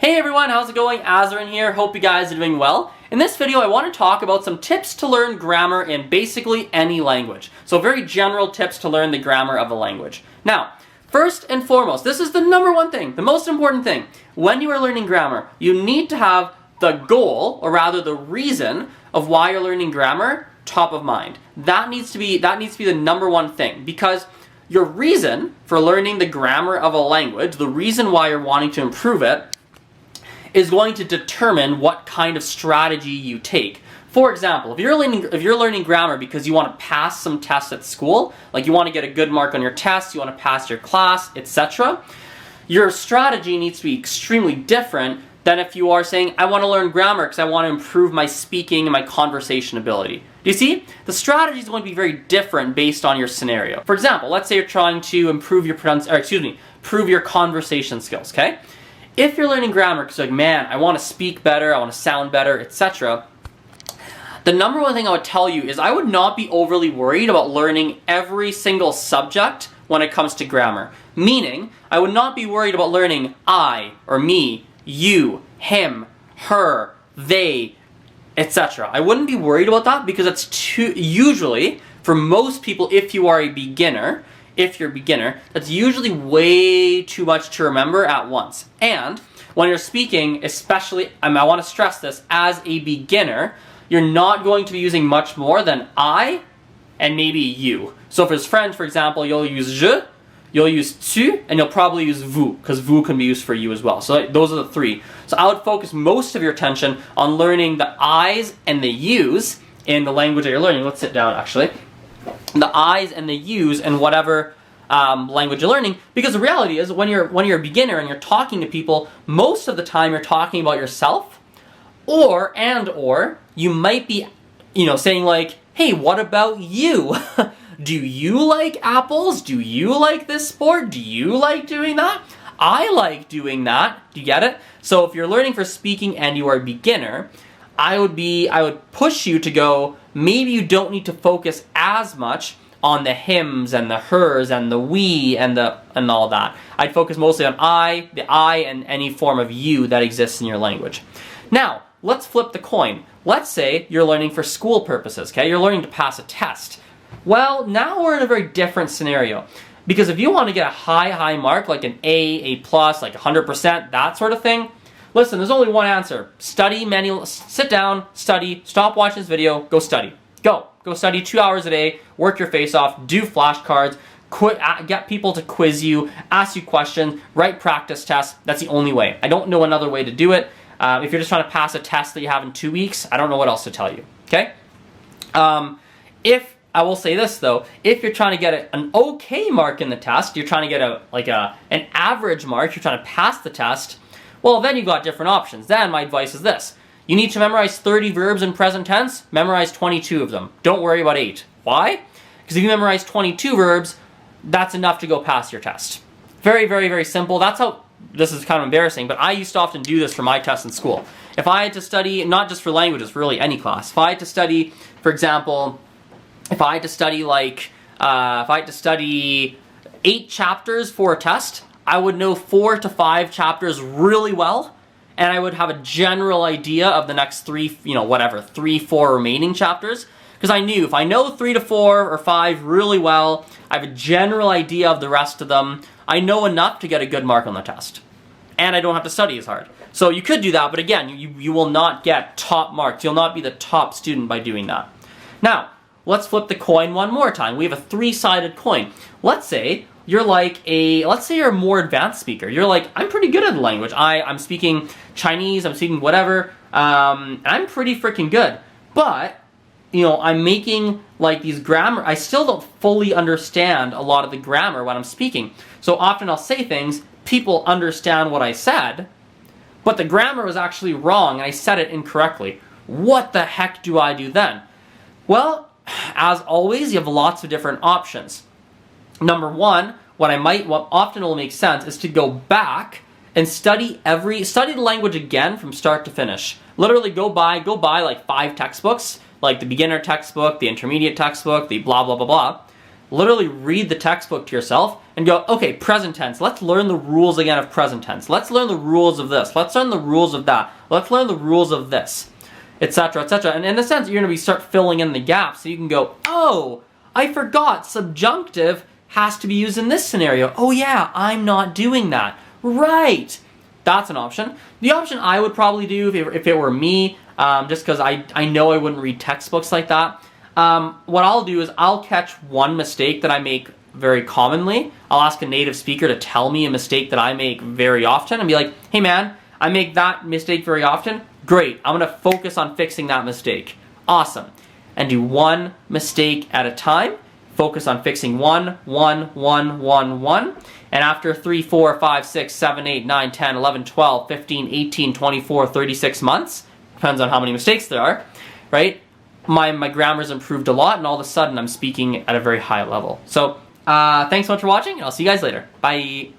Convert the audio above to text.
Hey everyone, how's it going? Azren here. Hope you guys are doing well. In this video, I want to talk about some tips to learn grammar in basically any language. So very general tips to learn the grammar of a language. Now, first and foremost, this is the number one thing, the most important thing. When you are learning grammar, you need to have the goal, or rather the reason of why you're learning grammar top of mind. That needs to be the number one thing, because your reason for learning the grammar of a language, the reason why you're wanting to improve it, is going to determine what kind of strategy you take. For example, if you're learning grammar because you want to pass some tests at school, like you want to get a good mark on your test, you want to pass your class, etc., your strategy needs to be extremely different than if you are saying, I want to learn grammar because I want to improve my speaking and my conversation ability. Do you see? The strategy is going to be very different based on your scenario. For example, let's say you're trying to improve your improve your conversation skills, okay? If you're learning grammar because you're like, man, I want to speak better, I want to sound better, etc., the number one thing I would tell you is I would not be overly worried about learning every single subject when it comes to grammar. Meaning, I would not be worried about learning I, or me, you, him, her, they, etc. I wouldn't be worried about that because it's usually, for most people, if you're a beginner, that's usually way too much to remember at once. And when you're speaking, especially, I want to stress this, as a beginner, you're not going to be using much more than I and maybe you. So for French, for example, you'll use je, you'll use tu, and you'll probably use vous, because vous can be used for you as well. So those are the three. So I would focus most of your attention on learning the I's and the U's in the language that you're learning. Let's sit down, actually. The I's and the U's in whatever language you're learning, because the reality is when you're a beginner and you're talking to people, most of the time you're talking about yourself, or you might be, saying like, hey, what about you? Do you like apples? Do you like this sport? Do you like doing that? I like doing that. Do you get it? So if you're learning for speaking and you are a beginner, I would push you to go, maybe you don't need to focus as much on the hims and the hers and the we and all that. I'd focus mostly on the I and any form of you that exists in your language. Now, let's flip the coin. Let's say you're learning for school purposes, okay? You're learning to pass a test. Well, now we're in a very different scenario. Because if you want to get a high mark, like an A+, like 100%, that sort of thing, listen, there's only one answer. Study manual, sit down, study, stop watching this video, go study. Go study 2 hours a day, work your face off, do flashcards, get people to quiz you, ask you questions, write practice tests. That's the only way. I don't know another way to do it. If you're just trying to pass a test that you have in 2 weeks, I don't know what else to tell you, okay? If I will say this though, if you're trying to get an okay mark in the test, you're trying to get an average mark, you're trying to pass the test, well then you've got different options. Then my advice is this. You need to memorize 30 verbs in present tense, memorize 22 of them. Don't worry about 8. Why? Because if you memorize 22 verbs, that's enough to go pass your test. Very, very, very simple. That's how, this is kind of embarrassing, but I used to often do this for my tests in school. If I had to study, not just for languages, for really any class, if I had to study, for example, if I had to study 8 chapters for a test, I would know 4 to 5 chapters really well, and I would have a general idea of the next 3, 4 remaining chapters. Because I knew if I know 3 to 4 or 5 really well, I have a general idea of the rest of them. I know enough to get a good mark on the test. And I don't have to study as hard. So you could do that, but again, you will not get top marks. You'll not be the top student by doing that. Now, let's flip the coin one more time. We have a 3-sided coin. Let's say you're a more advanced speaker. You're like, I'm pretty good at the language. I'm speaking Chinese, I'm speaking whatever, and I'm pretty freaking good. But, I'm making like these grammar, I still don't fully understand a lot of the grammar when I'm speaking. So often I'll say things, people understand what I said, but the grammar was actually wrong and I said it incorrectly. What the heck do I do then? Well, as always, you have lots of different options. Number one, what often will make sense is to go back and study the language again from start to finish. Literally go buy like 5 textbooks, like the beginner textbook, the intermediate textbook, the blah, blah, blah, blah. literally read the textbook to yourself and go, okay, present tense, let's learn the rules again of present tense. Let's learn the rules of this. Let's learn the rules of that. Let's learn the rules of this, etc., etc. And in a sense, you're going to start filling in the gaps so you can go, oh, I forgot subjunctive has to be used in this scenario. Oh yeah, I'm not doing that. Right. That's an option. The option I would probably do if it were me, just because I know I wouldn't read textbooks like that, what I'll do is I'll catch one mistake that I make very commonly. I'll ask a native speaker to tell me a mistake that I make very often and be like, hey man, I make that mistake very often. Great, I'm going to focus on fixing that mistake. Awesome. And do one mistake at a time. Focus on fixing one. And after 3, 4, 5, 6, 7, 8, 9, 10, 11, 12, 15, 18, 24, 36 months, depends on how many mistakes there are, right? My grammar's improved a lot, and all of a sudden I'm speaking at a very high level. So, thanks so much for watching, and I'll see you guys later. Bye!